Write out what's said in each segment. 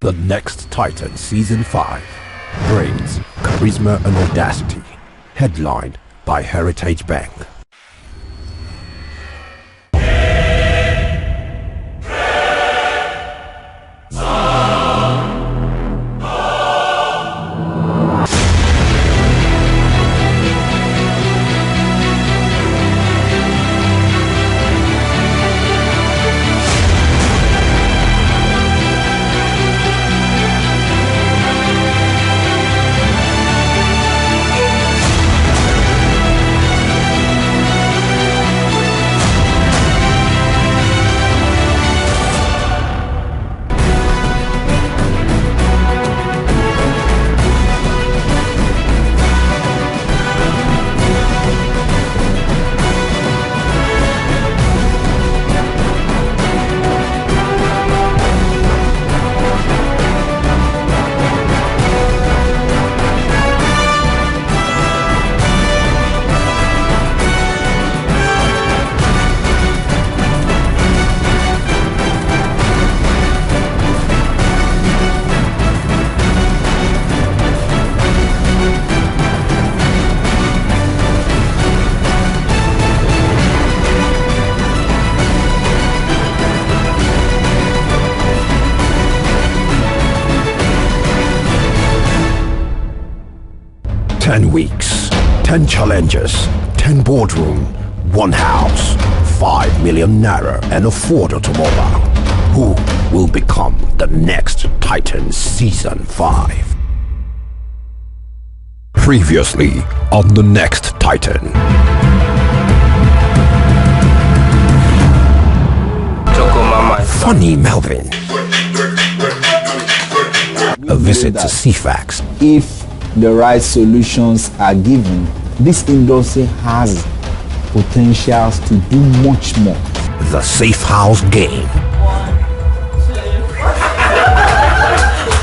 The Next Titan Season 5 brings Charisma and Audacity, headlined by Heritage Bank. "10 weeks, 10 challenges, 10 boardroom, 1 house, 5 million naira and a Ford automobile. Who will become the next Titan Season 5? Previously on The Next Titan. Funny Melvin. A visit to CFAX. If the right solutions are given, this industry has potentials to do much more. The Safe House Game.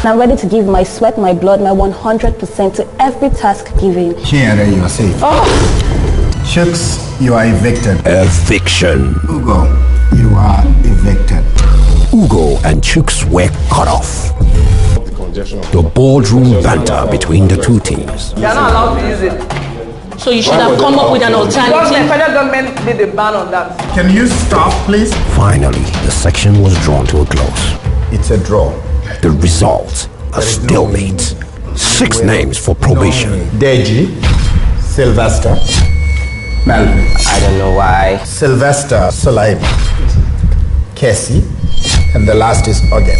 I'm ready to give my sweat, my blood, my 100% to every task given. Here you are safe. Chooks, you are evicted. Eviction. Ugo, you are evicted. Ugo and Chooks were cut off. The boardroom banter between the two teams. They are not allowed to use it. So you should have come up with an alternative. The federal government did a ban on that. Can you stop, please? Finally, the section was drawn to a close. It's a draw. The result, a stalemate. 6 names for probation. Deji, Sylvester, Melvin. I don't know why. Sylvester, Saliba, Casey, and the last is Oge.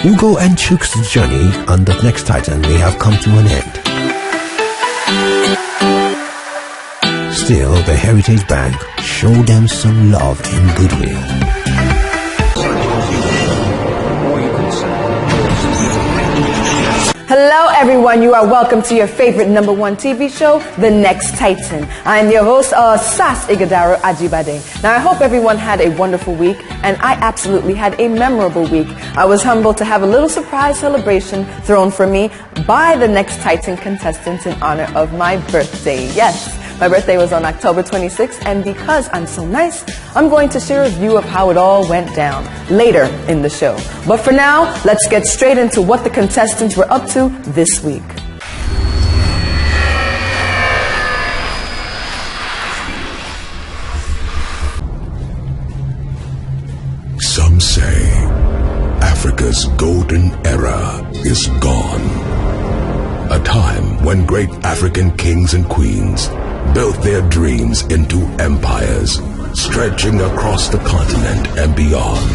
Ugo and Chooks' journey on The Next Titan may have come to an end. Still, the Heritage Bank showed them some love and goodwill. Hello everyone, you are welcome to your favorite #1 TV show, The Next Titan. I am your host, Sas Igadaro Ajibade. Now I hope everyone had a wonderful week, and I absolutely had a memorable week. I was humbled to have a little surprise celebration thrown for me by the Next Titan contestants in honor of my birthday. Yes, my birthday was on October 26th, and because I'm so nice, I'm going to share a view of how it all went down later in the show. But for now, let's get straight into what the contestants were up to this week. Some say Africa's golden era is gone. A time when great African kings and queens built their dreams into empires, stretching across the continent and beyond.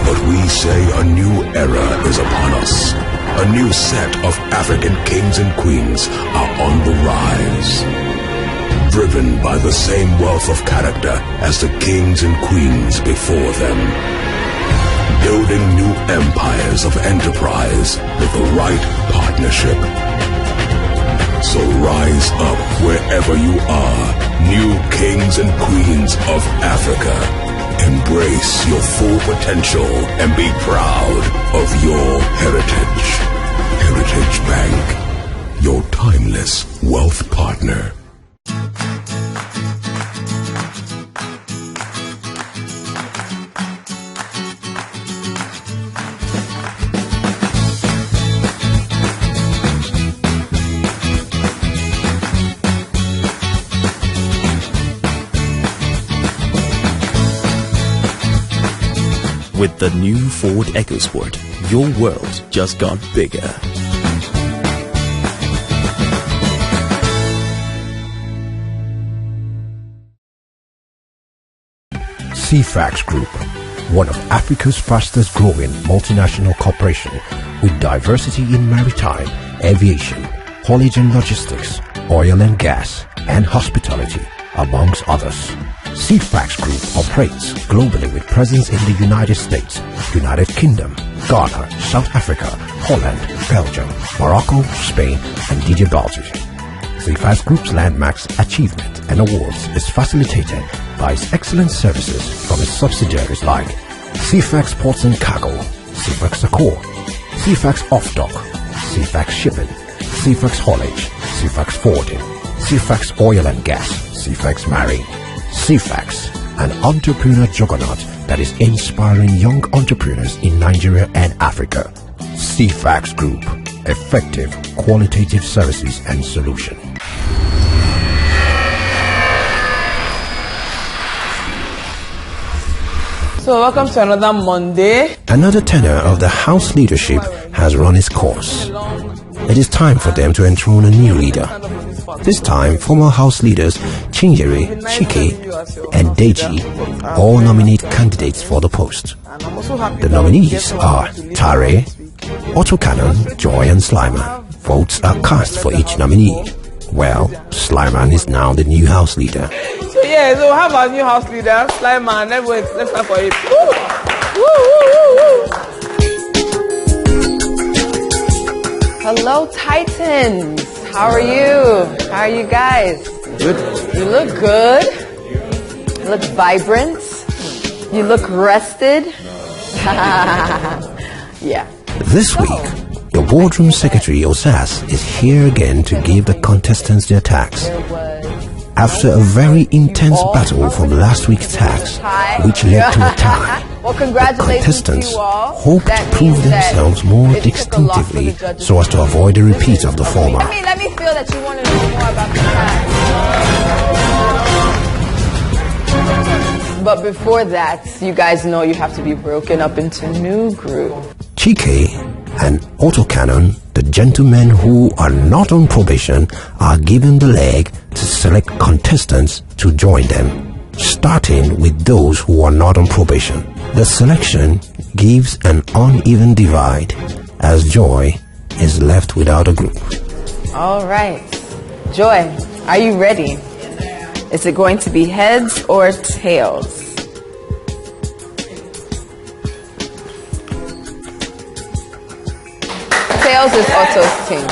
But we say a new era is upon us. A new set of African kings and queens are on the rise. Driven by the same wealth of character as the kings and queens before them. Building new empires of enterprise with the right partnership. So rise up wherever you are, new kings and queens of Africa. Embrace your full potential and be proud of your heritage. Heritage Bank, your timeless wealth partner. With the new Ford EcoSport, your world just got bigger. CFAX Group, one of Africa's fastest growing multinational corporation with diversity in maritime, aviation, haulage and logistics, oil and gas, and hospitality, amongst others. CFAX Group operates globally with presence in the United States, United Kingdom, Ghana, South Africa, Holland, Belgium, Morocco, Spain, and Djibouti. CFAX Group's landmarks, achievement, and awards is facilitated by its excellent services from its subsidiaries like CFAX Ports and Cargo, CFAX Accor, CFAX Off-Dock, CFAX Shipping, CFAX Haulage, CFAX Forwarding, CFAX Oil and Gas, CFAX Marine. CFAX, an entrepreneur juggernaut that is inspiring young entrepreneurs in Nigeria and Africa. CFAX Group, effective qualitative services and solution. So welcome to another Monday. Another tenure of the House leadership has run its course. It is time for them to enthrone a new leader. This time, former House leaders Chingere, Chike, and Deji all nominate candidates for the post. The nominees are Tare, Autocannon, Joy, and Slimer. Votes are cast for each nominee. Well, Slimer is now the new House leader. So so how about new House leader, Slimer? Let's start for it. Woo! Woo! Hello, Titans. How are you? How are you guys? Good. You look good. You look vibrant. You look rested. Yeah. This week, the Boardroom Secretary Osas is here again to give the contestants their tax. After a very intense battle from last week's tax, which led to a tie, the contestants hope to prove themselves more distinctively so as to avoid a repeat of the former. Let me feel that you want to know more about the tax. But before that, you guys know you have to be broken up into new groups. Chike and Autocannon, the gentlemen who are not on probation, are given the leg to select contestants to join them, starting with those who are not on probation. The selection gives an uneven divide as Joy is left without a group. All right. Joy, are you ready? Is it going to be heads or tails? Tails is Otto's team.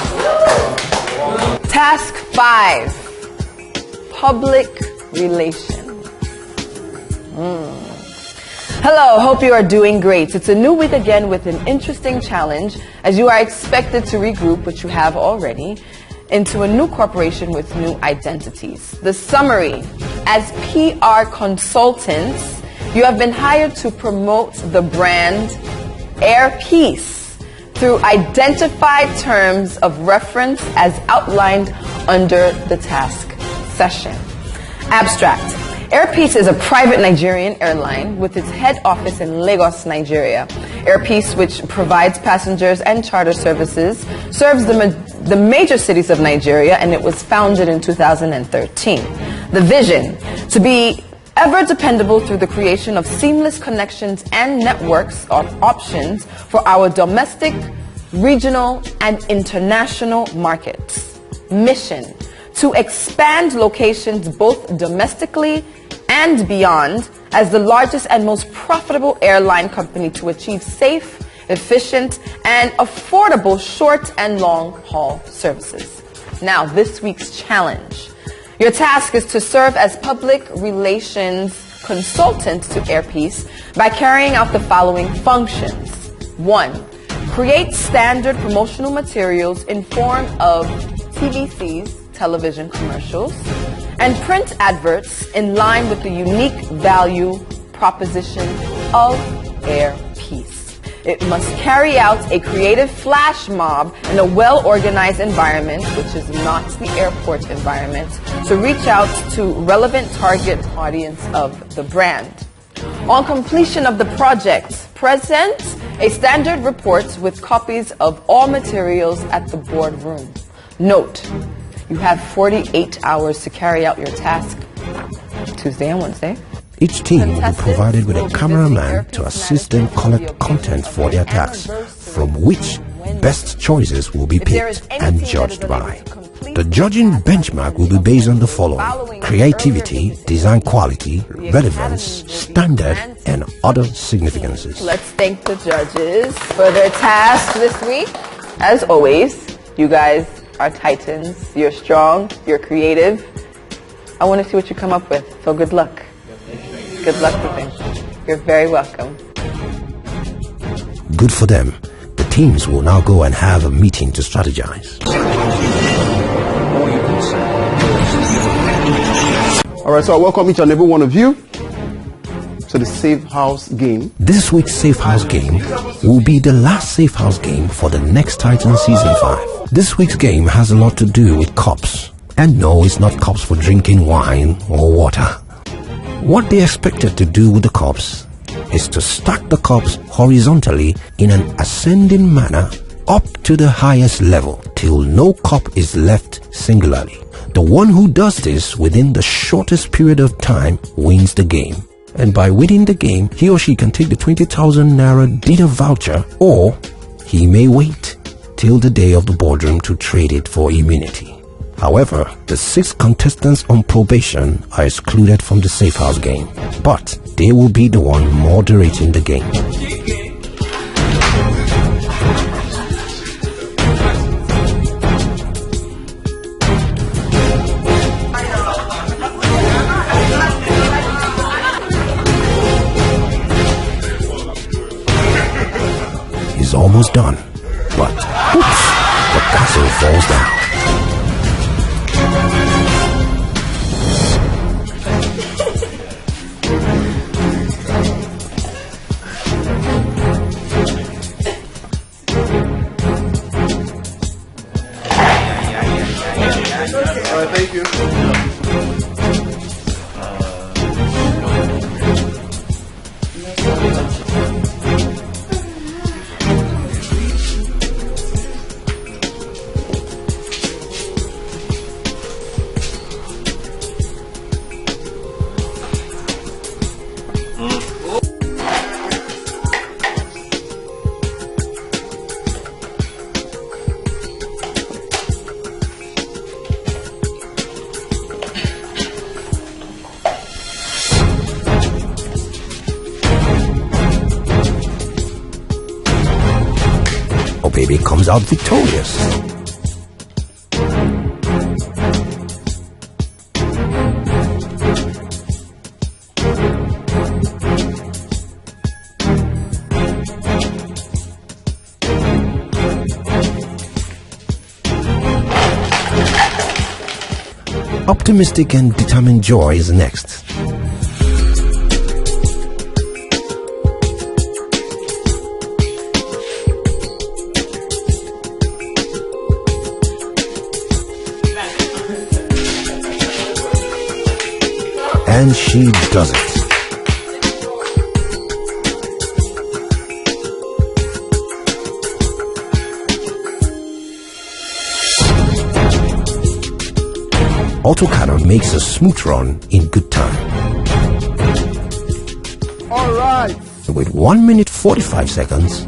Task 5, public relations. Hello, hope you are doing great. It's a new week again with an interesting challenge as you are expected to regroup, which you have already, into a new corporation with new identities. The summary: as PR consultants, you have been hired to promote the brand Air Peace through identified terms of reference as outlined under the task session. Abstract: Air Peace is a private Nigerian airline with its head office in Lagos, Nigeria. Air Peace, which provides passengers and charter services, serves the major cities of Nigeria, and it was founded in 2013. The vision: to be ever dependable through the creation of seamless connections and networks of options for our domestic, regional, and international markets. Mission: to expand locations both domestically and beyond as the largest and most profitable airline company to achieve safe, efficient, and affordable short and long-haul services. Now, this week's challenge. Your task is to serve as public relations consultant to Air Peace by carrying out the following functions. 1. Create standard promotional materials in form of TVCs, television commercials, and print adverts in line with the unique value proposition of air peace. It must carry out a creative flash mob in a well-organized environment, which is not the airport environment, to reach out to relevant target audience of the brand. On completion of the project, present a standard report with copies of all materials at the boardroom. Note, you have 48 hours to carry out your task, Tuesday and Wednesday. Each team will be provided with a cameraman to assist them collect content for their tasks, from which best choices will be picked and judged by. The judging benchmark will be based on the following: creativity, design quality, relevance, standard, and other significances. Let's thank the judges for their task this week. As always, you guys are titans. You're strong, you're creative. I want to see what you come up with, so good luck. Good luck with them. You're very welcome. Good for them. The teams will now go and have a meeting to strategize. Alright, so I welcome each and every one of you to the Safe House game. This week's Safe House game will be the last Safe House game for the next Titan Season 5. This week's game has a lot to do with cups. And no, it's not cups for drinking wine or water. What they expected to do with the cups is to stack the cups horizontally in an ascending manner up to the highest level till no cup is left singularly. The one who does this within the shortest period of time wins the game. And by winning the game, he or she can take the 20,000 Naira dinner voucher, or he may wait till the day of the boardroom to trade it for immunity. However, the 6 contestants on probation are excluded from the Safe House game, but they will be the one moderating the game. He's almost done, but oops, the castle falls down. Thank you. Baby comes out victorious. Optimistic and determined Joy is next. And she does it. Autocannon makes a smooth run in good time. All right. With 1 minute 45 seconds,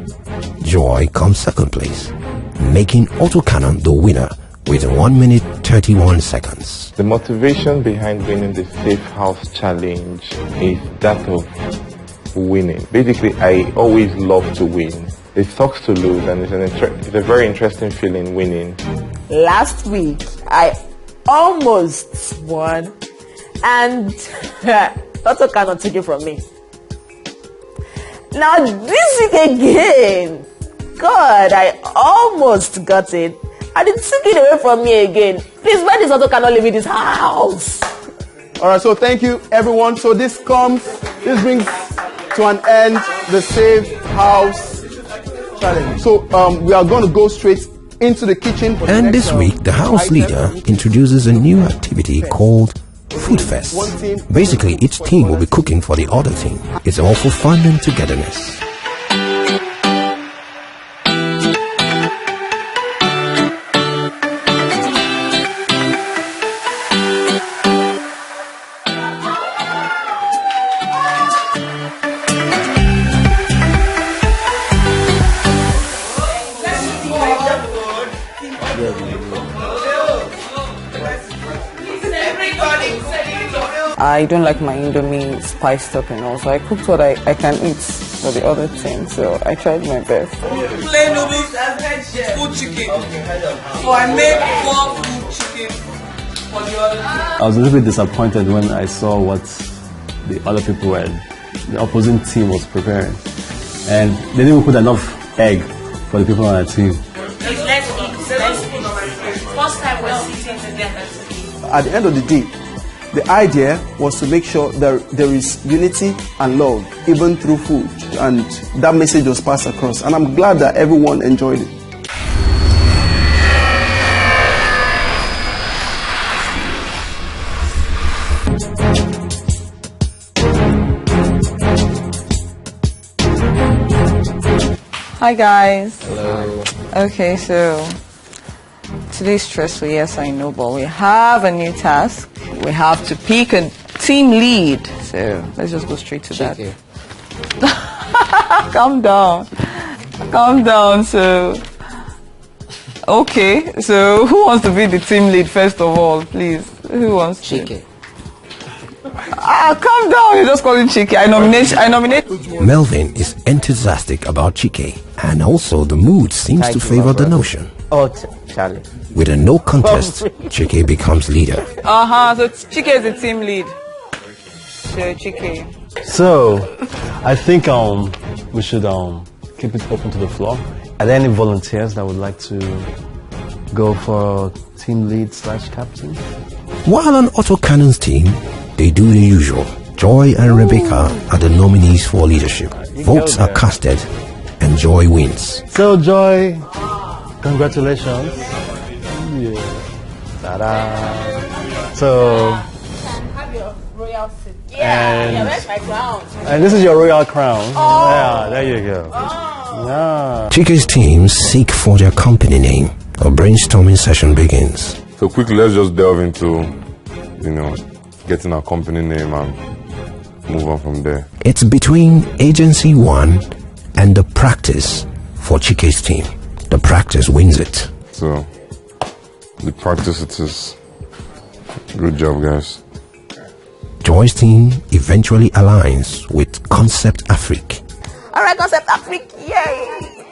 Joy comes second place, making Autocannon the winner with 1 minute 31 seconds. The motivation behind winning the Safe House Challenge is that of winning. Basically, I always love to win. It sucks to lose, and it's a very interesting feeling winning. Last week, I almost won, and Otto cannot take it from me. Now this week again, God, I almost got it, And it's taking away from me again. Please, when this auto cannot live in this house. Alright, so thank you everyone. So this brings to an end the Save House Challenge. So we are going to go straight into the kitchen. And this week, the house leader introduces a new activity called Food Fest. Basically, each team will be cooking for the other team. It's all for fun and togetherness. I don't like my Indomie spiced up and all, so I cooked what I can eat for the other team, so I tried my best. Plain noodles, full chicken. So I made 4 full chicken for the other team. I was a little bit disappointed when I saw what the other people the opposing team was preparing. And they didn't even put enough egg for the people on our team. Let's eat. First time we're sitting together. At the end of the day, the idea was to make sure that there is unity and love, even through food. And that message was passed across. And I'm glad that everyone enjoyed it. Hi guys. Hello. Okay, so today's stressful, yes I know, but we have a new task. We have to pick a team lead. So let's just go straight to that. Calm down. Calm down. So okay, so who wants to be the team lead first of all, please? Who wants to? Calm down, you're just calling Chike. I nominate. Melvin is enthusiastic about Chike, and also the mood seems to favor the notion. Oh, Charlie. With a no contest, Chike becomes leader. So Chike is the team lead. So Chike. So, I think we should keep it open to the floor. Are there any volunteers that would like to go for team lead / captain? While on Autocannon's team, they do the usual. Joy and Rebecca are the nominees for leadership. Votes are casted, and Joy wins. So, Joy, congratulations. Yeah. Ta-da. So, Have your royal seat. and where's my crown? And this is your royal crown. Yeah, there you go. Yeah. Chike's teams seek for their company name. A brainstorming session begins. So quickly, let's just delve into, getting our company name and move on from there. It's between Agency 1 and The Practice for Chike's team. The Practice wins it. So, The Practice it is. Good job, guys. Joy's team eventually aligns with Concept Afrique. Alright, Concept Afrique, yay!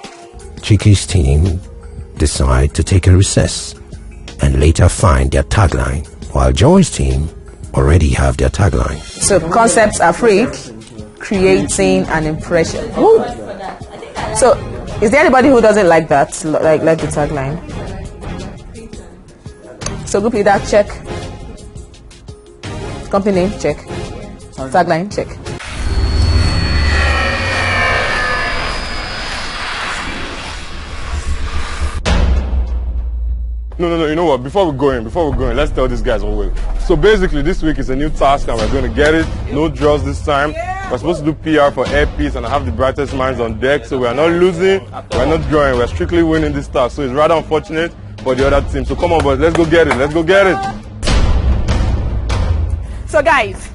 Chike's team decide to take a recess and later find their tagline, while Joy's team already have their tagline. So Concept Afrique, creating an impression. Ooh. So, is there anybody who doesn't like that, like the tagline? So group leader, check. Company name, check. Tagline, check. No, you know what? Before we go in, let's tell these guys what we're. So basically, this week is a new task and we're going to get it. No draws this time. We're supposed to do PR for Airpiece and I have the brightest minds on deck. So we are not losing, we're not drawing, we're strictly winning this task. So it's rather unfortunate for the other team. So come on, boys, let's go get it. So guys,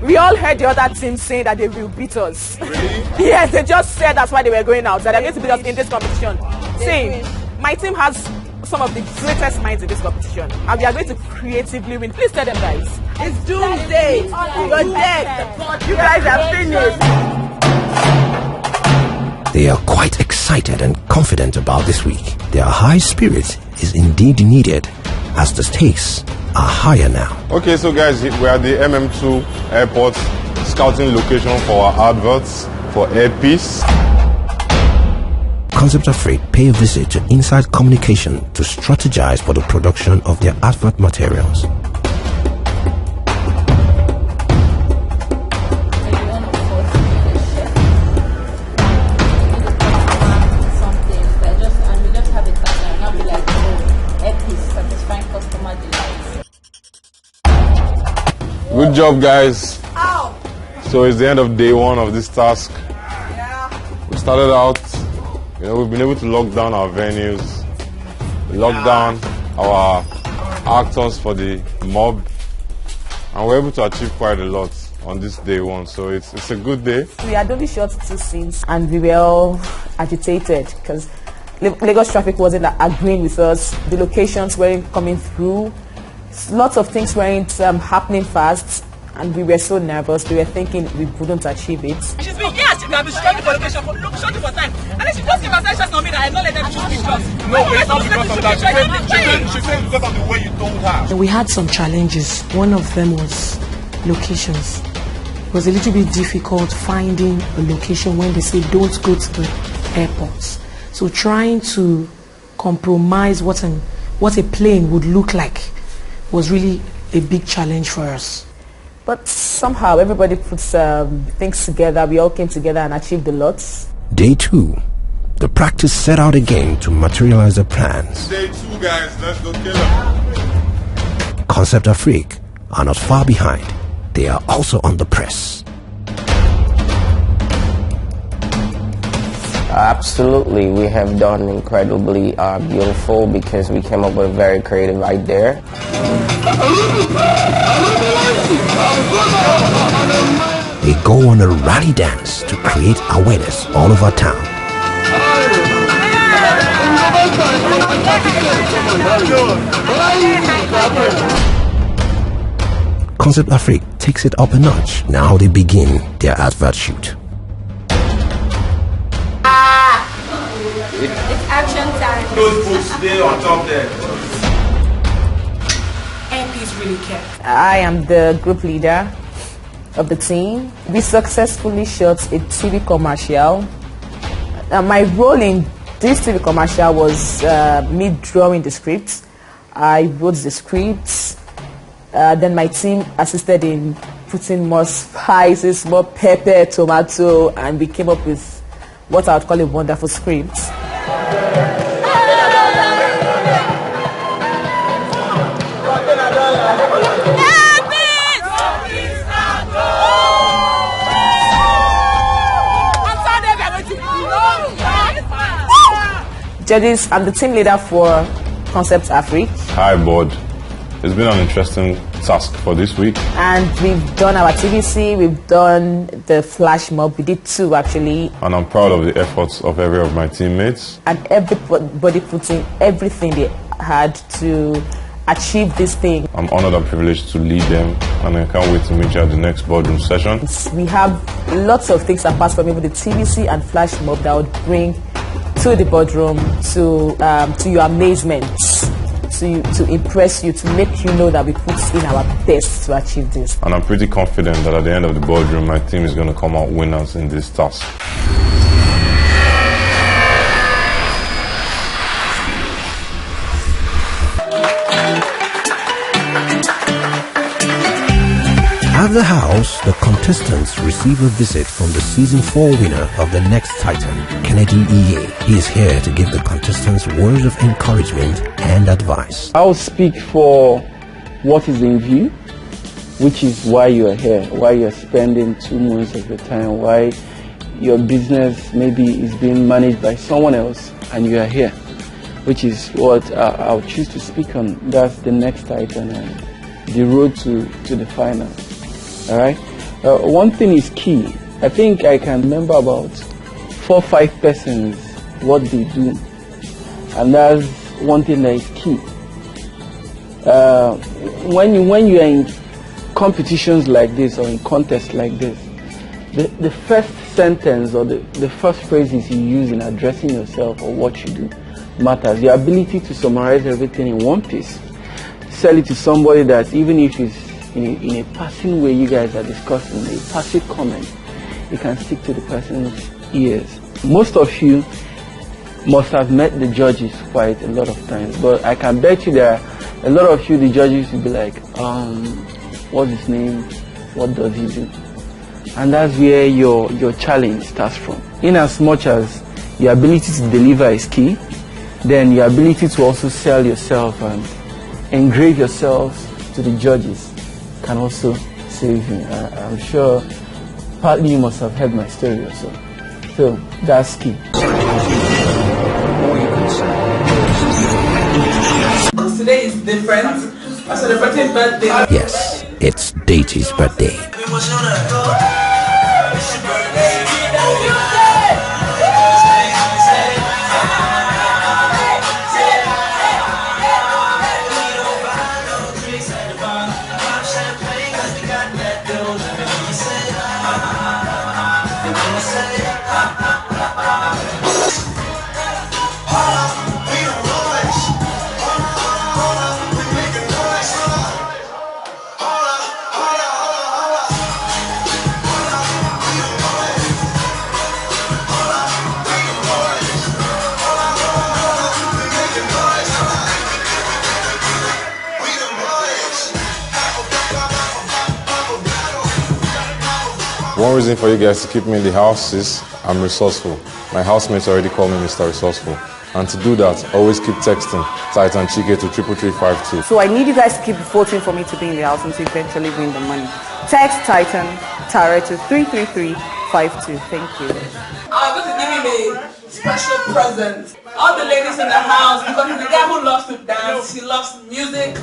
we all heard the other team saying that they will beat us. Really? Yes, they just said that's why they were going out, that they're going to beat us in this competition. See, my team has some of the greatest minds in this competition, and we are going to creatively win. Please tell them, guys. It's doomsday. You're dead. You guys are finished. They are quite excited and confident about this week. Their high spirit is indeed needed, as the stakes are higher now. Okay, so guys, we're at the MM2 airport scouting location for our adverts for Airpiece. Concept Afrique pay a visit to Inside Communication to strategize for the production of their advert materials. Good job, guys. Ow. So it's the end of day one of this task. Yeah. We started out, we've been able to lock down our venues, lock down our actors for the mob, and we're able to achieve quite a lot on this day one. So it's a good day. We had only shot 2 scenes and we were all agitated because Lagos traffic wasn't agreeing with us. The locations weren't coming through. Lots of things weren't happening fast, and we were so nervous. We were thinking we wouldn't achieve it. She's been years. We have been struggling for location for shortly for time. And then she just gave us suggestions on me that I don't let them choose pictures. No, it's not because of that. She said because of the way you told her. We had some challenges. One of them was locations. It was a little bit difficult finding a location when they say don't go to the airports. So trying to compromise what a plane would look like was really a big challenge for us. But somehow everybody puts things together. We all came together and achieved a lot. Day 2. The practice set out again to materialize their plans. Day 2, guys. Let's go kill them. Concept Afrique are not far behind. They are also on the press. Absolutely, we have done incredibly beautiful because we came up with a very creative idea. They go on a rally dance to create awareness all over town. Concept Afrique takes it up a notch. Now they begin their advert shoot. It's action time. Those books stay on top there. MP's really kept. I am the group leader of the team. We successfully shot a TV commercial. My role in this TV commercial was me drawing the script. I wrote the script. Then my team assisted in putting more spices, more pepper, tomato, and we came up with what I would call a wonderful script. Judges, I'm the team leader for Concept Afrique. Hi, board. It's been an interesting task for this week. And we've done our TVC, we've done the flash mob. We did 2 actually. And I'm proud of the efforts of every of my teammates. And everybody put in everything they had to achieve this thing. I'm honored and privileged to lead them, and I can't wait to meet you at the next boardroom session. We have lots of things apart from even the TVC and flash mob that would bring to the boardroom to your amazement, to impress you, to make you know that we put in our best to achieve this. And I'm pretty confident that at the end of the boardroom, my team is going to come out winners in this task. At the house, the contestants receive a visit from the Season 4 winner of The Next Titan, Kennedy Iye. He is here to give the contestants words of encouragement and advice. I'll speak for what is in view, which is why you are here, why you're spending 2 months of your time, why your business maybe is being managed by someone else and you are here, which is what I'll choose to speak on. That's The Next Titan and the road to the final. All right. One thing is key. I think I can remember about 4 or 5 persons what they do, and that's one thing that is key. When you are in competitions like this or in contests like this, the first sentence or the first phrases you use in addressing yourself or what you do matters. Your ability to summarize everything in one piece, sell it to somebody that even if it's in a passing way you guys are discussing, a passive comment, you can stick to the person's ears. Most of you must have met the judges quite a lot of times. But I can bet you there are a lot of you, the judges will be like, what's his name? What does he do? And that's where your challenge starts from. In as much as your ability to deliver is key, then your ability to also sell yourself and engrave yourself to the judges can also save you. I'm sure partly you must have heard my story also. So that's key. Today is different. I celebrated birthday. Yes, it's Deji's birthday. One reason for you guys to keep me in the house is I'm resourceful. My housemates already call me Mr. Resourceful. And to do that, always keep texting Titan Chike to 33352. So I need you guys to keep voting for me to be in the house and to eventually win the money. Text Titan Tara to 33352. Thank you. I'm going to give him a special present. All the ladies in the house, because he's a guy who loves to dance, he loves music.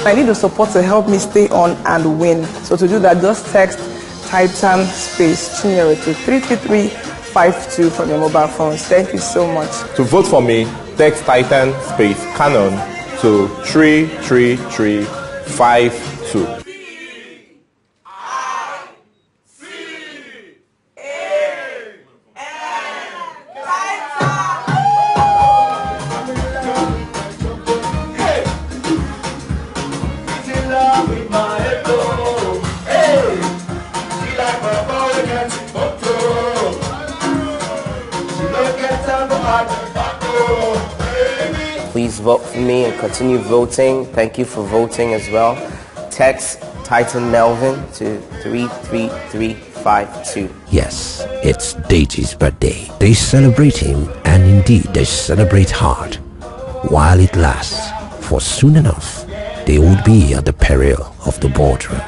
I need the support to help me stay on and win. So to do that, just text Titan space Chinyere to 33352 from your mobile phones. Thank you so much. To vote for me, text Titan space Canon to 33352. Please vote for me and continue voting. Thank you for voting as well. Text Titan Melvin to 33352. Yes, it's Deji's birthday. They celebrate him, and indeed they celebrate hard, while it lasts, for soon enough, they would be at the peril of the boardroom.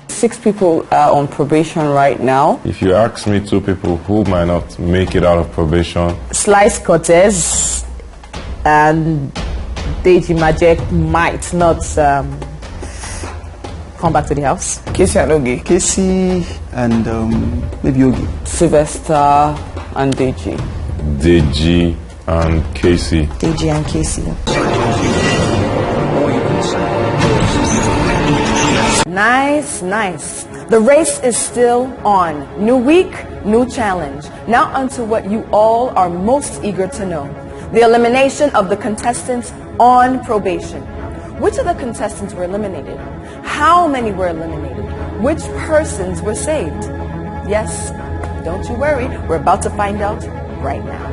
6 people are on probation right now. If you ask me, 2 people who might not make it out of probation. Slice Cortez and Deji Magic might not come back to the house. Casey and Oge. Casey and maybe Oge. Sylvester and Deji. Deji and Casey. Deji and Casey. Nice, nice. The race is still on. New week, new challenge. Now onto what you all are most eager to know. The elimination of the contestants on probation. Which of the contestants were eliminated? How many were eliminated? Which persons were saved? Yes, don't you worry. We're about to find out right now.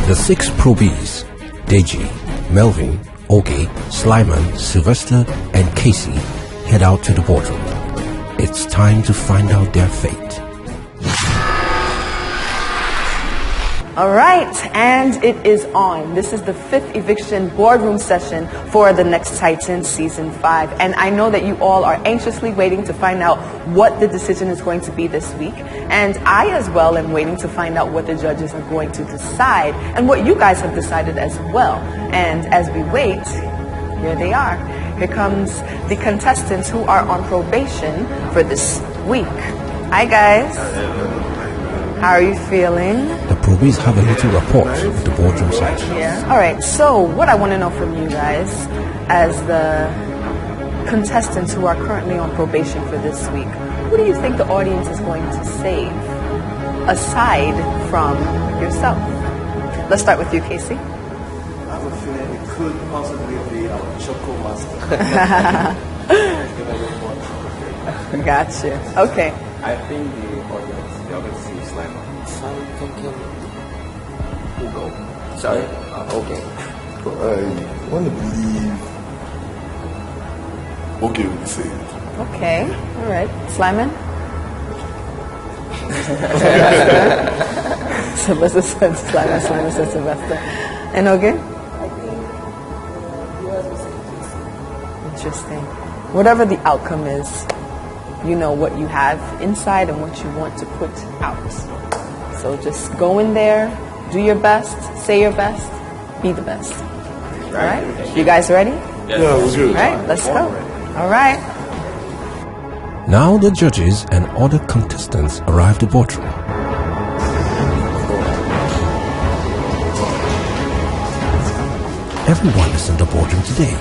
The 6 probees, Deji, Melvin, Oge, Slyman, Sylvester, and Casey, head out to the boardroom. It's time to find out their fate. All right, and it is on. This is the 5th eviction boardroom session for The Next Titan Season 5. And I know that you all are anxiously waiting to find out what the decision is going to be this week. And I as well am waiting to find out what the judges are going to decide and what you guys have decided as well. And as we wait, here they are. Here comes the contestants who are on probation for this week. Hi, guys. How are you feeling? The probies have a little rapport with the boardroom side. Yeah. All right. So what I want to know from you guys, as the contestants who are currently on probation for this week, who do you think the audience is going to save, aside from yourself? Let's start with you, Casey. I have a feeling it could possibly be our Choco Master. Gotcha. Okay. I think the other two Slimer. So I'm thinking Ugo. Sorry? Okay. I want to believe Oge will be saved. Okay. All right. Slyman? Sylvester said Slyman. Slyman said Sylvester. And Oge? Interesting. Whatever the outcome is, you know what you have inside and what you want to put out. So just go in there, do your best, say your best, be the best. All right? You guys ready? Yeah, it was good. All right, let's go. All right. Now the judges and other contestants arrive the boardroom. Everyone is in the boardroom today.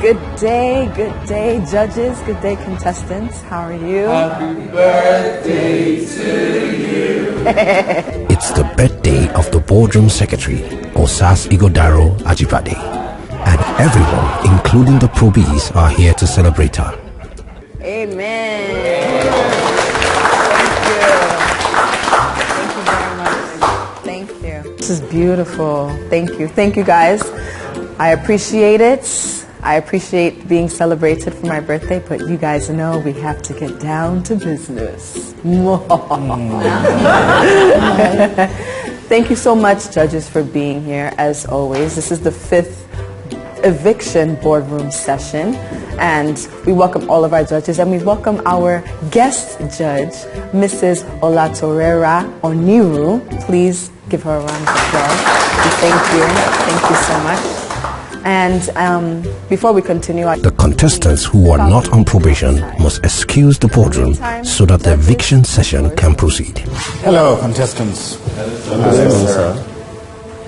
Good day, judges. Good day, contestants. How are you? Happy birthday to you. It's the birthday of the boardroom secretary, Osas Igodaro Ajibade. And everyone, including the probies, are here to celebrate her. Amen. Thank you. Thank you very much. Thank you. This is beautiful. Thank you. Thank you, guys. I appreciate it. I appreciate being celebrated for my birthday, but you guys know we have to get down to business. Thank you so much, judges, for being here, as always. This is the 5th eviction boardroom session, and we welcome all of our judges, and we welcome our guest judge, Mrs. Olatorera Oniru. Please give her a round of applause. Thank you. Thank you so much. And before we continue, the contestants who are not on probation must excuse the boardroom so that the eviction session can proceed. Hello, contestants. Hello, sir.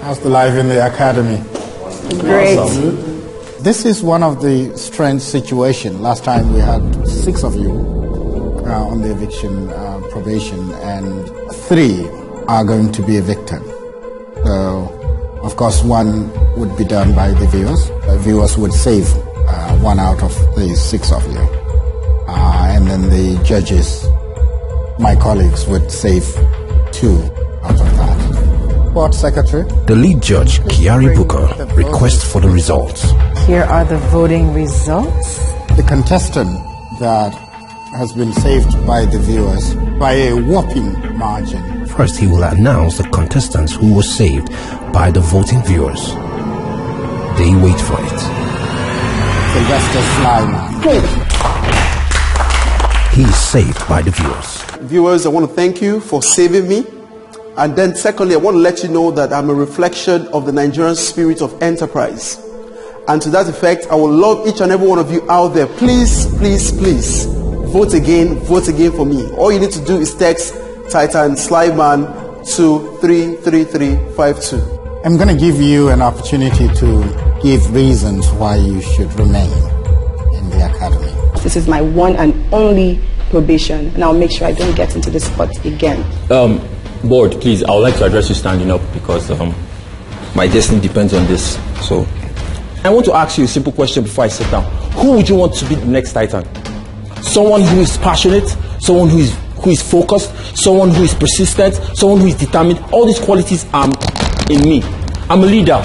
How's the life in the academy? Great. Awesome. This is one of the strange situations. Last time we had 6 of you on the eviction probation, and 3 are going to be evicted. So, of course, 1 would be done by the viewers. The viewers would save 1 out of the 6 of you. And then the judges, my colleagues, would save 2 out of that. Board Secretary? The lead judge, Kiari Booker, requests for the results. Here are the voting results. The contestant that has been saved by the viewers by a whopping margin. First, he will announce the contestants who were saved by the voting viewers. They wait for it. Sylvester Slyman. He is saved by the viewers. Viewers, I want to thank you for saving me. And then secondly, I want to let you know that I'm a reflection of the Nigerian spirit of enterprise. And to that effect, I will love each and every one of you out there. Please, please, please, vote again for me. All you need to do is text Titan Slyman to 33352. I'm going to give you an opportunity to give reasons why you should remain in the academy. This is my one and only probation, and I'll make sure I don't get into this spot again. Board, please, I would like to address you standing up because my destiny depends on this. So, I want to ask you a simple question before I sit down. Who would you want to be the next Titan? Someone who is passionate, someone who is focused, someone who is persistent, someone who is determined. All these qualities are in me. I'm a leader.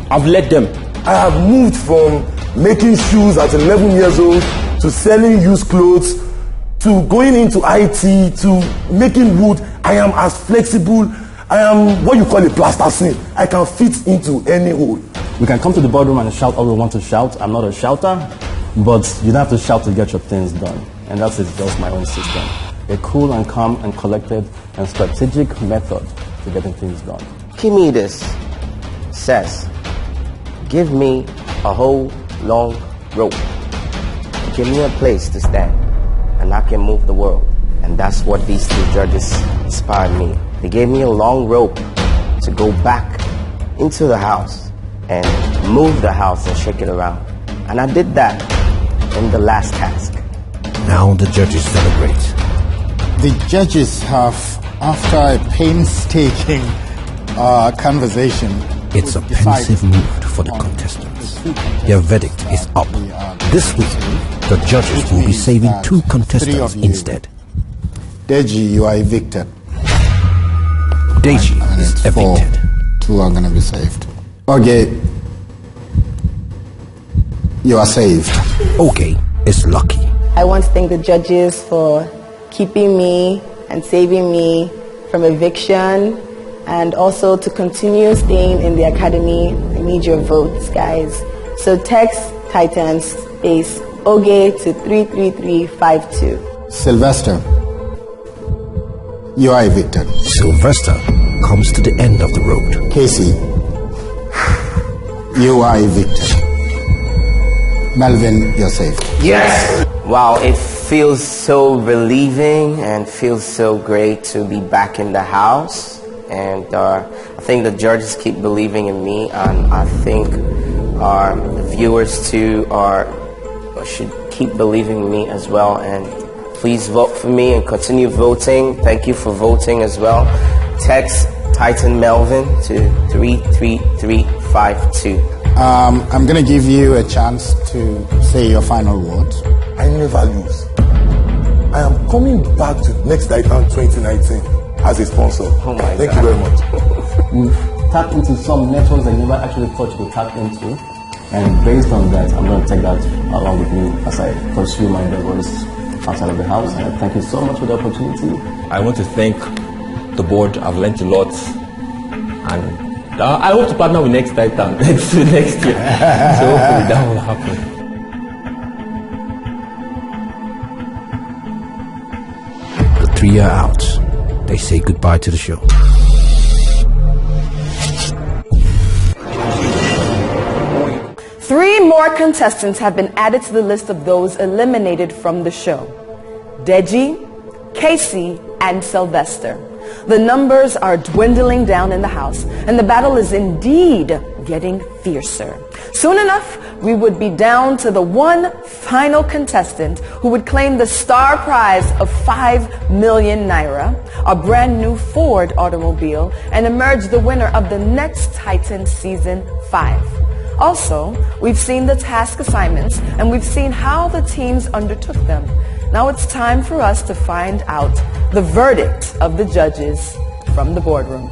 I've led them. I have moved from making shoes at 11 years old to selling used clothes to going into IT to making wood. I am as flexible. I am what you call a plasticine. I can fit into any hole. We can come to the boardroom and shout all we want to shout. I'm not a shouter, but you don't have to shout to get your things done. And that's just my own system. A cool and calm and collected and strategic method to getting things done. Give me this says, give me a whole long rope. Give me a place to stand, and I can move the world. And that's what these two judges inspired me. They gave me a long rope to go back into the house and move the house and shake it around. And I did that in the last task. Now the judges celebrate. The judges have, after a painstaking conversation, It's a pensive mood for the contestants. Their verdict is up. This week, the judges will be saving 2 contestants instead. Deji, you are evicted. Deji is evicted. 2 are going to be saved. Okay. You are saved. Okay is lucky. I want to thank the judges for keeping me and saving me from eviction, and also to continue staying in the academy. I need your votes, guys. So text Titan space Oge to 33352. Sylvester, you are evicted. Sylvester comes to the end of the road. Casey, you are evicted. Melvin, you're safe. Yes! Wow, it feels so relieving and feels so great to be back in the house. And I think the judges keep believing in me, and I think our viewers too should keep believing in me as well. And please vote for me and continue voting. Thank you for voting as well. Text Titan Melvin to 33352. I'm going to give you a chance to say your final words. I never lose. I am coming back to Next Titan 2019 as a sponsor. Oh my Thank God. you very much. We've tapped into some networks that you never actually thought you could tap into. And based on that, I'm going to take that along with me as I pursue my endeavors outside of the house. And I thank you so much for the opportunity. I want to thank the board. I've learned a lot. And I hope to partner with Next Titan next year. So hopefully that will happen. The 3 are out. They say goodbye to the show. Three more contestants have been added to the list of those eliminated from the show. Deji, Casey, and Sylvester. The numbers are dwindling down in the house, and the battle is indeed getting fiercer. Soon enough, we would be down to the one final contestant who would claim the star prize of 5 million naira, a brand new Ford automobile, and emerge the winner of the next Titan Season 5. Also, we've seen the task assignments, and we've seen how the teams undertook them. Now it's time for us to find out the verdict of the judges from the boardroom.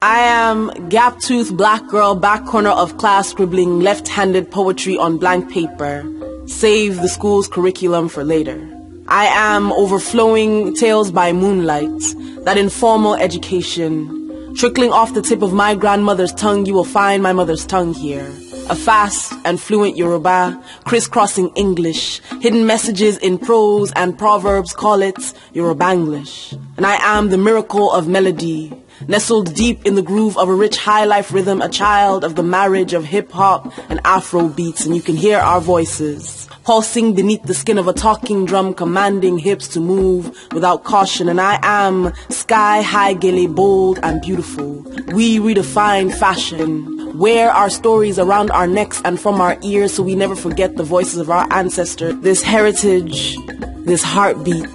I am gap-toothed black girl, back corner of class, scribbling left-handed poetry on blank paper. Save the school's curriculum for later. I am overflowing tales by moonlight, that informal education. Trickling off the tip of my grandmother's tongue, you will find my mother's tongue here. A fast and fluent Yoruba, crisscrossing English, hidden messages in prose and proverbs call it Yorubanglish. And I am the miracle of melody, nestled deep in the groove of a rich high life rhythm, a child of the marriage of hip hop and Afro beats, and you can hear our voices pulsing beneath the skin of a talking drum, commanding hips to move without caution. And I am sky high, gele, bold and beautiful. We redefine fashion. Wear our stories around our necks and from our ears so we never forget the voices of our ancestors. This heritage, this heartbeat,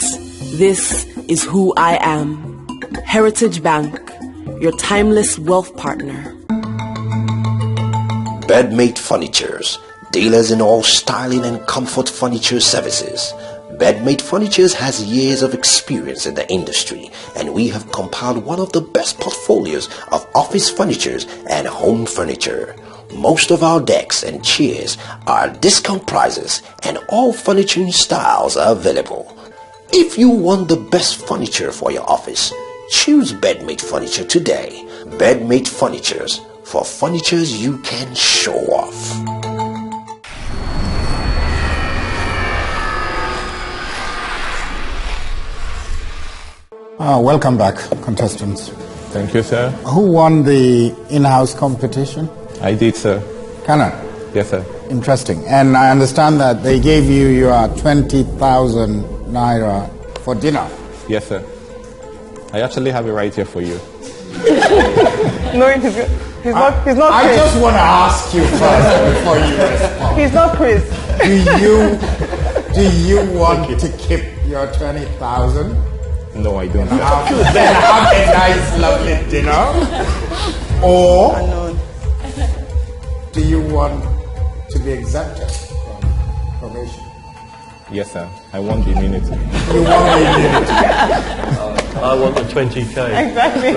this is who I am. Heritage Bank, your timeless wealth partner. Bedmate Furnitures, dealers in all styling and comfort furniture services. Bedmate Furnitures has years of experience in the industry, and we have compiled one of the best portfolios of office furnitures and home furniture. Most of our decks and chairs are discount prices, and all furniture styles are available. If you want the best furniture for your office, choose Bedmate Furniture today. Bedmate Furnitures, for furnitures you can show off. Welcome back, contestants. Thank you, sir. Who won the in-house competition? I did, sir. Kana? Yes, sir. Interesting. And I understand that they gave you your 20,000 naira for dinner. Yes, sir. I actually have it right here for you. No, he's not Chris. I just want to ask you first before you respond. He's not Chris. Do you want to keep your 20,000? No, I don't. Then have a nice, lovely dinner? Or do you want to be exempted from probation? Yes, sir. I want the immunity. You want the immunity? I want the 20K. Exactly.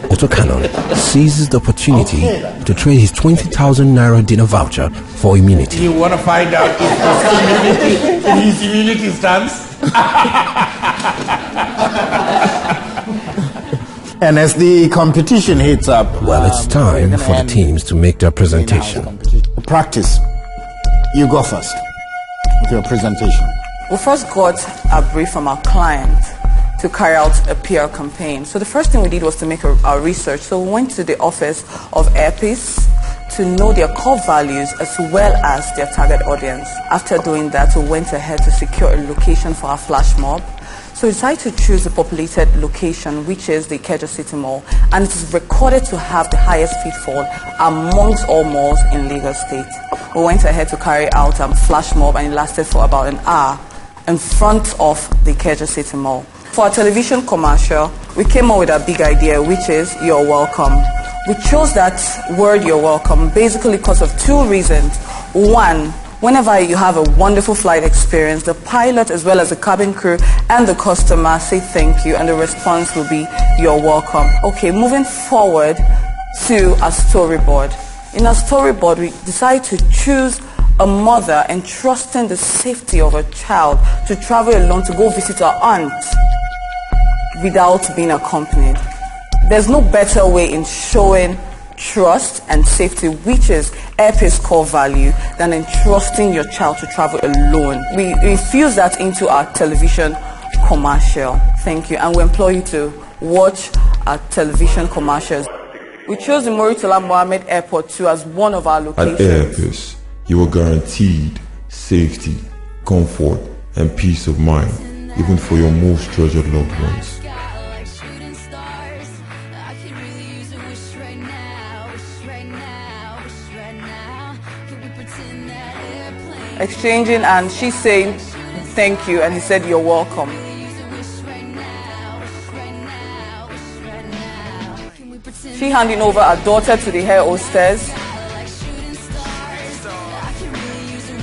Autocannon seizes the opportunity to trade his 20,000 naira dinner voucher for immunity. You want to find out if his immunity stands? And as the competition heats up... Well, it's time for the teams to make their presentation. Practice. You go first with your presentation. We first got a brief from our client to carry out a PR campaign. So the first thing we did was to make our research. So we went to the office of Airpeace to know their core values as well as their target audience. After doing that, we went ahead to secure a location for our flash mob. So we decided to choose a populated location, which is the Ikeja City Mall, and it is recorded to have the highest footfall amongst all malls in Lagos State. We went ahead to carry out a flash mob, and it lasted for about an hour in front of the Ikeja City Mall. For our television commercial, we came up with a big idea, which is "You're welcome." We chose that word "You're welcome" basically because of two reasons. One, whenever you have a wonderful flight experience, the pilot as well as the cabin crew and the customer say thank you, and the response will be "You're welcome." Okay, moving forward to a storyboard. In our storyboard, we decided to choose a mother entrusting the safety of her child to travel alone to go visit her aunt without being accompanied. There's no better way in showing trust and safety, which is Airpeace's core value, than entrusting your child to travel alone. We infuse that into our television commercial. Thank you. And we implore you to watch our television commercials. We chose the Murtala Mohammed Airport 2 as one of our locations. At Airpeace, you are guaranteed safety, comfort, and peace of mind, even for your most treasured loved ones. Exchanging, and she's saying thank you, and he said you're welcome. She handing over her daughter to the hair hostess,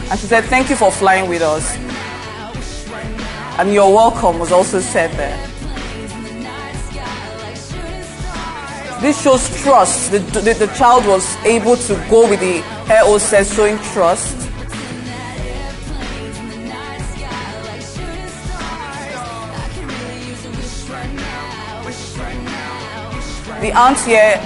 and she said thank you for flying with us, and you're welcome was also said there. This shows trust. The child was able to go with the hair hostess, showing trust. The aunt here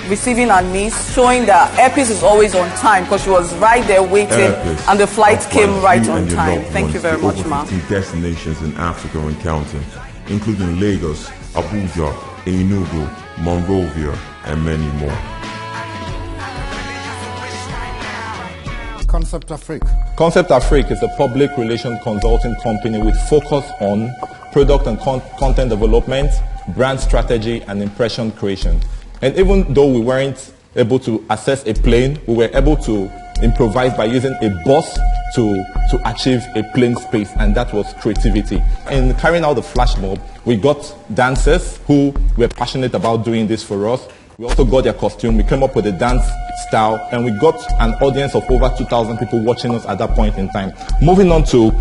receiving her niece, showing that Airpeace is always on time because she was right there waiting, Airpeace, and the flight came right on and your time. loved Thank you ones very to much, over ma. 15 destinations in Africa and counting, including Lagos, Abuja, Enugu, Monrovia, and many more. Concept Afrique. Concept Afrique is a public relations consulting company with focus on product and content development, brand strategy, and impression creation. And even though we weren't able to access a plane, we were able to improvise by using a bus to achieve a plane space, and that was creativity. In carrying out the flash mob, we got dancers who were passionate about doing this for us. We also got their costume, we came up with a dance style, and we got an audience of over 2,000 people watching us at that point in time. Moving on to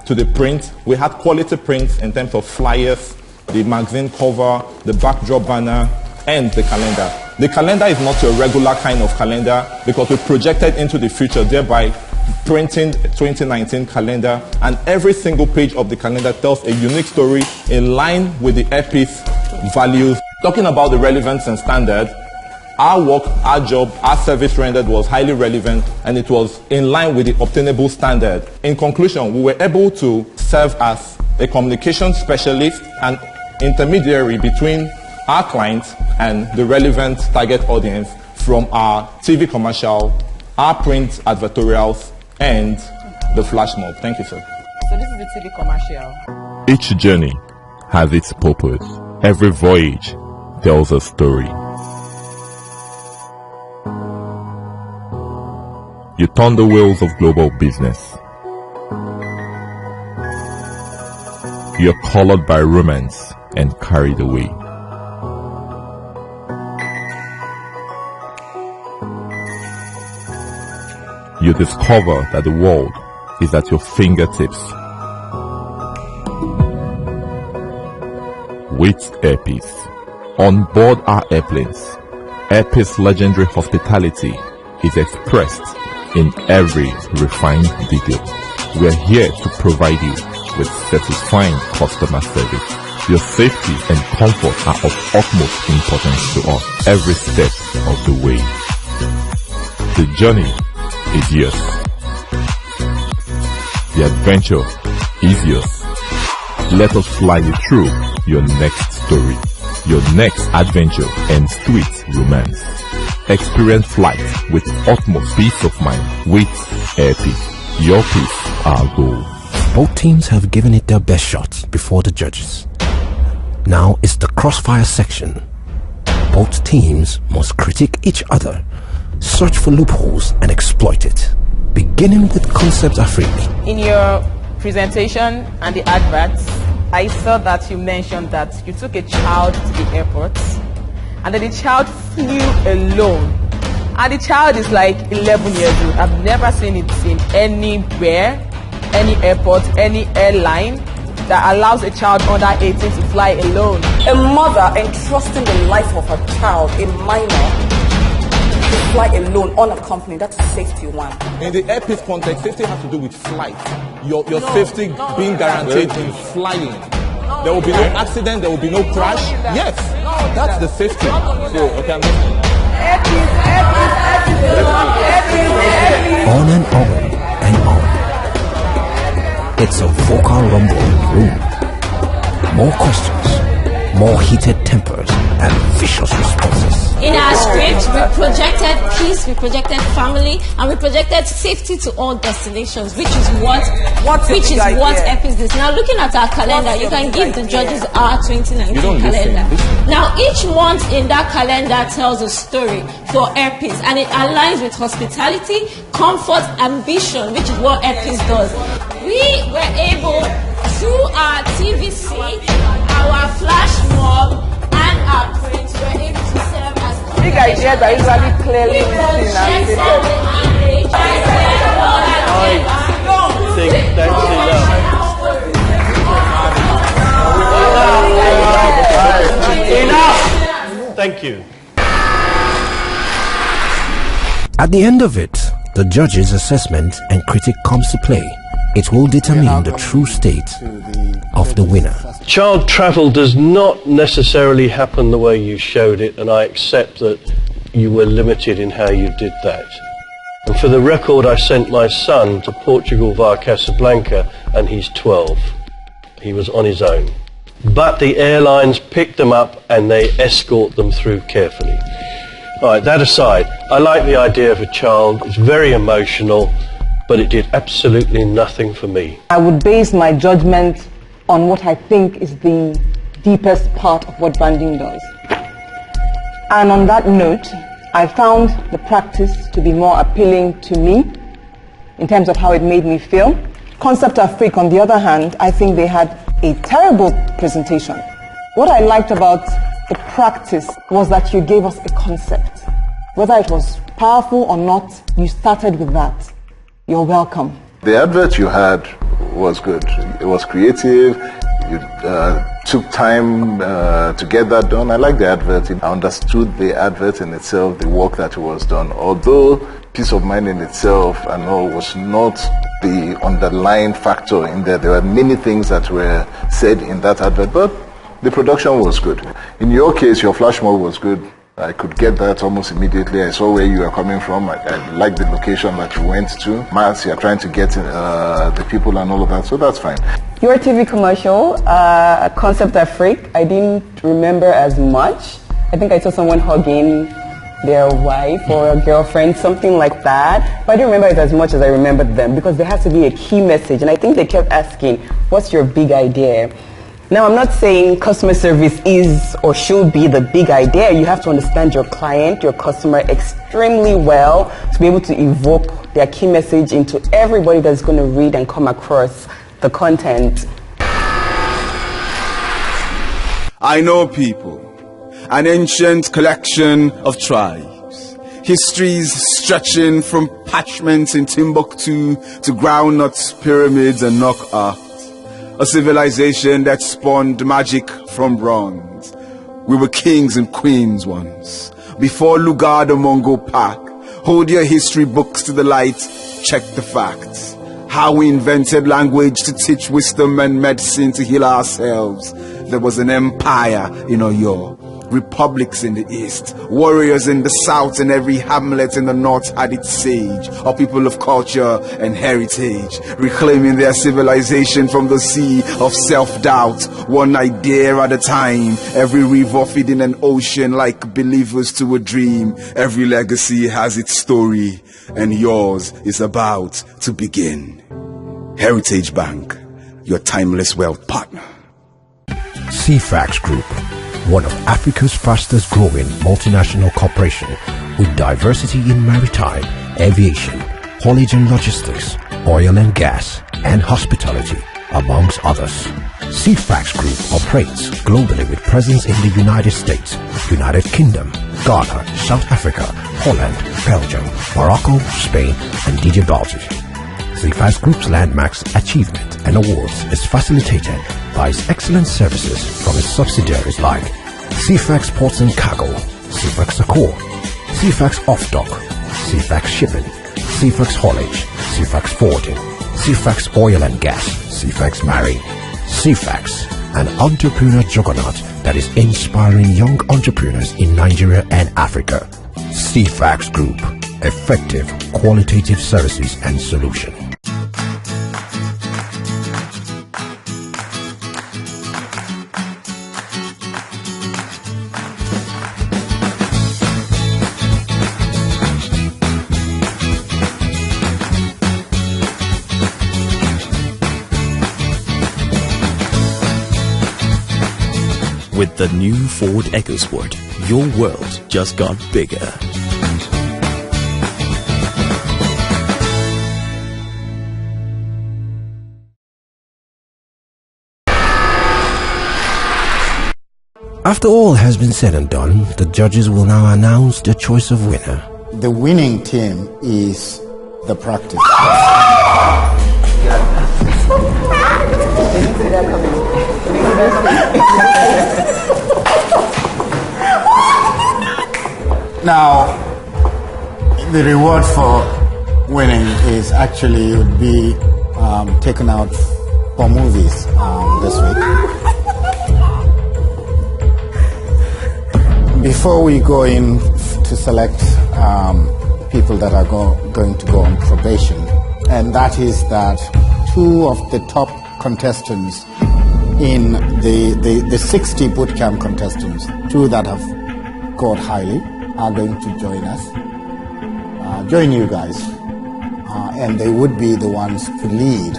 the print, we had quality prints in terms of flyers, the magazine cover, the backdrop banner, and the calendar. The calendar is not your regular kind of calendar because we projected into the future, thereby printing 2019 calendar, and every single page of the calendar tells a unique story in line with the Airpeace values. Talking about the relevance and standard, our work, our job, our service rendered was highly relevant, and it was in line with the obtainable standard. In conclusion, we were able to serve as a communication specialist and intermediary between our clients and the relevant target audience from our TV commercial, our print advertorials, and the flash mob. Thank you, sir. So this is the TV commercial. Each journey has its purpose. Every voyage tells a story. You turn the wheels of global business. You're colored by romance and carried away. You discover that the world is at your fingertips. With Airpeace. On board our airplanes, Airpeace legendary hospitality is expressed in every refined detail. We're here to provide you with satisfying customer service. Your safety and comfort are of utmost importance to us every step of the way. The journey is yours. The adventure is yours. Let us fly you through your next story. Your next adventure and sweet romance. Experience flight with utmost peace of mind with Airpeace. Your peace, our goal. Both teams have given it their best shot before the judges. Now it's the crossfire section. Both teams must critique each other, search for loopholes and exploit it. Beginning with Concept Afrique. In your presentation and the adverts, I saw that you mentioned that you took a child to the airport and then the child flew alone. And the child is like 11 years old. I've never seen it in anywhere, any airport, any airline that allows a child under 18 to fly alone. A mother entrusting the life of her child, a minor, to fly alone, unaccompanied. That's a safety one. In the Airpeace context, safety has to do with flight. Your safety being guaranteed in flying. There will be no accident, there will be no crash. Yes, that's the safety. So, okay, On and on and on. It's a vocal rumble in the room. More questions, more heated tempers, and vicious responses. In our script, we projected peace, we projected family, and we projected safety to all destinations, which is what Airpeace is. Now, looking at our calendar, you can give the judges our 2019 calendar. Now, each month in that calendar tells a story for Airpeace, and it aligns with hospitality, comfort, ambition, which is what Airpeace does. We were able, through our TVC, our flash mob, and our print, we were able to serve as big ideas are usually clearly missing and Enough! Thank you. At the end of it, the judge's assessment and critic comes to play. It will determine the true state of the winner. Child travel does not necessarily happen the way you showed it, and I accept that you were limited in how you did that. And for the record, I sent my son to Portugal via Casablanca, and he's 12. He was on his own. But the airlines pick them up and they escort them through carefully. All right, that aside, I like the idea of a child. It's very emotional, but it did absolutely nothing for me. I would base my judgment on what I think is the deepest part of what branding does. And on that note, I found the practice to be more appealing to me in terms of how it made me feel. Concept Afrique, on the other hand, I think they had a terrible presentation. What I liked about the practice was that you gave us a concept. Whether it was powerful or not, you started with that. You're welcome. The advert you had was good. It was creative. You took time to get that done. I like the advert. I understood the advert in itself, the work that was done. Although peace of mind in itself and all was not the underlying factor in there. There were many things that were said in that advert, but the production was good. In your case, your flash mob was good. I could get that almost immediately. I saw where you were coming from. I liked the location that you went to. Mass, you're trying to get the people and all of that, so that's fine. Your TV commercial, Concept of Freak, I didn't remember as much. I think I saw someone hugging their wife or a girlfriend, something like that. But I didn't remember it as much as I remembered them because there has to be a key message. And I think they kept asking, what's your big idea? Now, I'm not saying customer service is or should be the big idea. You have to understand your client, your customer extremely well to be able to evoke their key message into everybody that's going to read and come across the content. I know people, an ancient collection of tribes, histories stretching from parchments in Timbuktu to groundnuts, pyramids and knock-art. A civilization that spawned magic from bronze. We were kings and queens once. Before Lugar the Mongol Pack. Hold your history books to the light. Check the facts. How we invented language to teach wisdom and medicine to heal ourselves. There was an empire in Oyo. Republics in the east, warriors in the south, and every hamlet in the north had its sage, or people of culture and heritage, reclaiming their civilization from the sea of self-doubt, one idea at a time, every river feeding an ocean like believers to a dream. Every legacy has its story, and yours is about to begin. Heritage Bank, your timeless wealth partner. CFAX Group, one of Africa's fastest growing multinational corporation with diversity in maritime, aviation, haulage and logistics, oil and gas, and hospitality, amongst others. CFAX Group operates globally with presence in the United States, United Kingdom, Ghana, South Africa, Holland, Belgium, Morocco, Spain, and Djibouti. CFAX Group's landmarks, achievement, and awards is facilitated by its excellent services from its subsidiaries like CFAX Ports and Cargo, CFAX Accor, CFAX Off-Dock, CFAX Shipping, CFAX Haulage, CFAX Forwarding, CFAX Oil and Gas, CFAX Marine. CFAX, an entrepreneur juggernaut that is inspiring young entrepreneurs in Nigeria and Africa. CFAX Group, effective, qualitative services and solution. With the new Ford EcoSport, your world just got bigger. After all has been said and done, the judges will now announce the choice of winner. The winning team is the practice. Now, the reward for winning is actually would be taken out for movies this week. Before we go in to select people that are going to go on probation, and that is that two of the top contestants in the 60 bootcamp contestants, two that have scored highly, are going to join us, join you guys, and they would be the ones to lead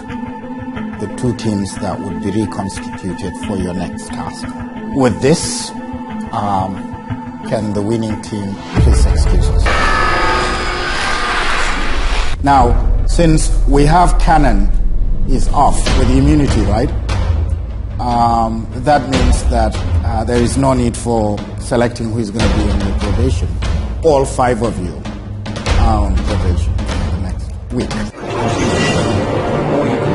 the two teams that would be reconstituted for your next task. With this, can the winning team please excuse us? Now, since we have Cannon is off with immunity, right? That means that there is no need for selecting who is going to be on the probation. All 5 of you are on probation for the next week.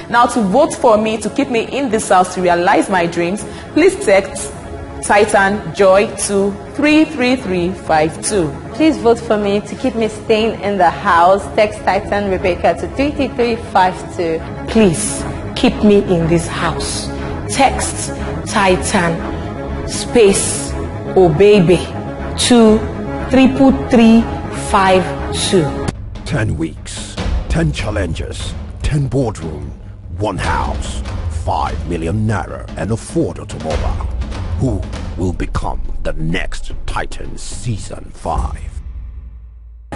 Now, to vote for me, to keep me in this house, to realize my dreams, please text Titan Joy to 33352. Please vote for me to keep me staying in the house. Text Titan Rebecca to 33352. Please keep me in this house. Text Titan space oh baby to 33352. 10 weeks, 10 challenges, 10 boardroom, 1 house, 5 million naira and a Ford automobile. Who will become the next Titan Season 5?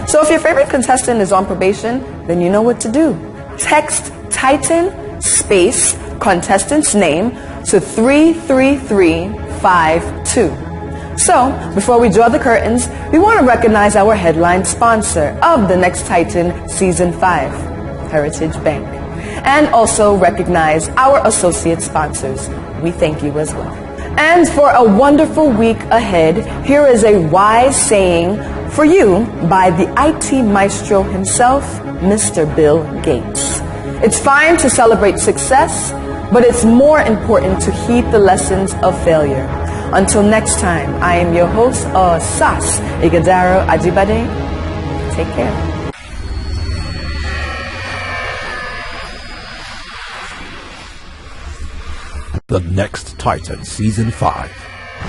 So if your favorite contestant is on probation, then you know what to do. Text Titan space contestant's name to 33352. So, before we draw the curtains, we want to recognize our headline sponsor of the next Titan Season 5, Heritage Bank. And also recognize our associate sponsors. We thank you as well. And for a wonderful week ahead, here is a wise saying for you by the IT maestro himself, Mr. Bill Gates. It's fine to celebrate success, but it's more important to heed the lessons of failure. Until next time, I am your host, Sas Igadaro Ajibade. Take care. The next Titan Season 5.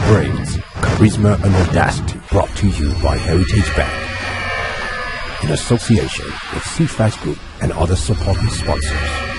Brains, charisma and audacity, brought to you by Heritage Bank in association with CFAS Group and other supporting sponsors.